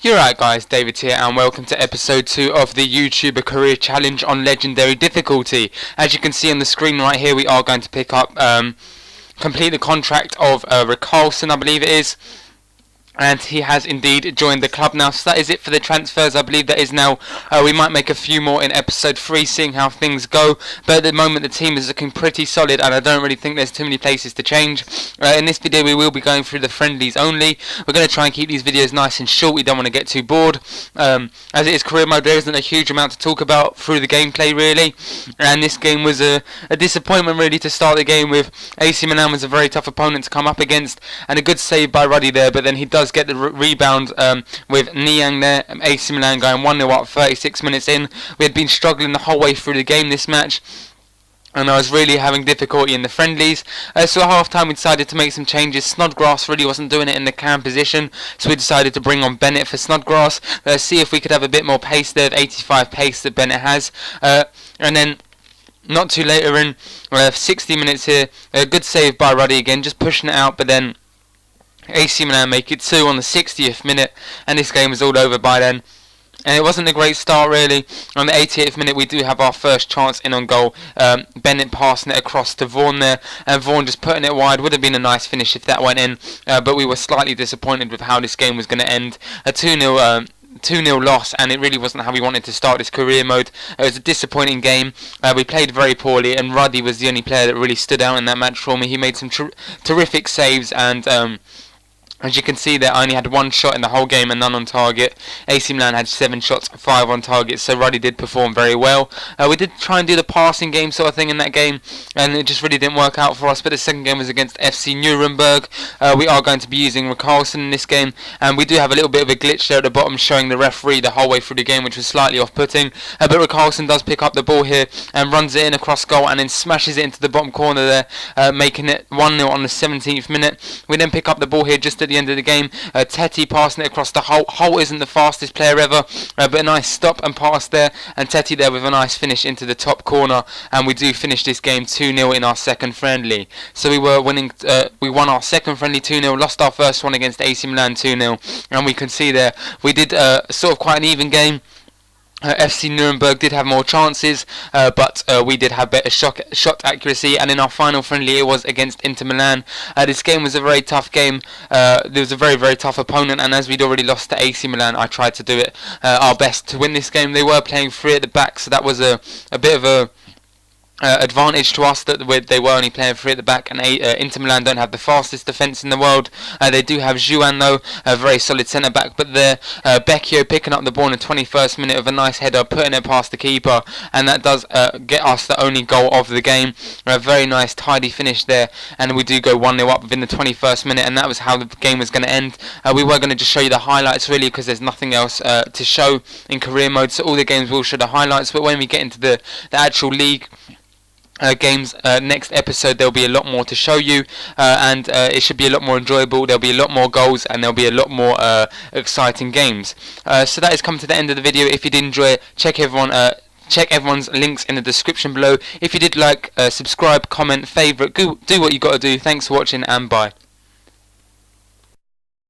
You're right guys, David here and welcome to episode 2 of the YouTuber Career Challenge on Legendary Difficulty. As you can see on the screen right here, we are going to pick up, complete the contract of Rick Carlson, I believe it is. And he has indeed joined the club now. So that is it for the transfers. I believe that is now. We might make a few more in episode 3, seeing how things go. But at the moment, the team is looking pretty solid, and I don't really think there's too many places to change. In this video, we will be going through the friendlies only. We're going to try and keep these videos nice and short. We don't want to get too bored. As it is career mode, there isn't a huge amount to talk about through the gameplay, really. And this game was a disappointment, really, to start the game with. AC Milan was a very tough opponent to come up against, and a good save by Ruddy there, but then he does get the rebound with Niang there. AC Milan going 1-0 up 36 minutes in. We had been struggling the whole way through the game this match, and I was really having difficulty in the friendlies. So at half time we decided to make some changes. Snodgrass really wasn't doing it in the cam position, so we decided to bring on Bennett for Snodgrass. See if we could have a bit more pace there, 85 pace that Bennett has. And then not too later in, 60 minutes here, a good save by Ruddy again, just pushing it out, but then AC Milan make it 2 on the 60th minute, and this game was all over by then. And it wasn't a great start, really. On the 88th minute, we do have our first chance in on goal. Bennett passing it across to Vaughan there, and Vaughan just putting it wide. Would have been a nice finish if that went in, but we were slightly disappointed with how this game was going to end. A 2-0 loss, and it really wasn't how we wanted to start this career mode. It was a disappointing game. We played very poorly, and Ruddy was the only player that really stood out in that match for me. He made some terrific saves, and as you can see there, I only had one shot in the whole game and none on target. AC Milan had 7 shots, 5 on target, so Ruddy did perform very well. We did try and do the passing game sort of thing in that game, and it just really didn't work out for us. But the second game was against FC Nuremberg. We are going to be using Rick Carlson in this game, and we do have a little bit of a glitch there at the bottom showing the referee the whole way through the game, which was slightly off-putting. But Rick Carlson does pick up the ball here and runs it in across goal and then smashes it into the bottom corner there, making it 1-0 on the 17th minute. We then pick up the ball here just at the end of the game. Teti passing it across the hole. Hole isn't the fastest player ever, but a nice stop and pass there, and Teti there with a nice finish into the top corner, and we do finish this game 2-0 in our second friendly. So we were winning. We won our second friendly 2-0, lost our first one against AC Milan 2-0, and we can see there we did sort of quite an even game. FC Nuremberg did have more chances, but we did have better shot accuracy, and in our final friendly it was against Inter Milan. This game was a very tough game. There was a very, very tough opponent, and as we'd already lost to AC Milan, I tried to do it our best to win this game. They were playing 3 at the back, so that was a bit of a advantage to us that they were only playing 3 at the back, and Inter Milan don't have the fastest defence in the world. They do have Juan though, a very solid centre back, but there Becchio picking up the ball in the 21st minute with a nice header, putting it past the keeper, and that does get us the only goal of the game. A very nice tidy finish there, and we do go 1-0 up within the 21st minute, and that was how the game was going to end. We were going to just show you the highlights really, because there's nothing else to show in career mode, so all the games will show the highlights, but when we get into the actual league games, next episode there'll be a lot more to show you, and it should be a lot more enjoyable. There'll be a lot more goals, and there'll be a lot more exciting games. So that has come to the end of the video. If you did enjoy it, check everyone's links in the description below. If you did like, subscribe, comment, favourite, do what you got to do. Thanks for watching, and bye.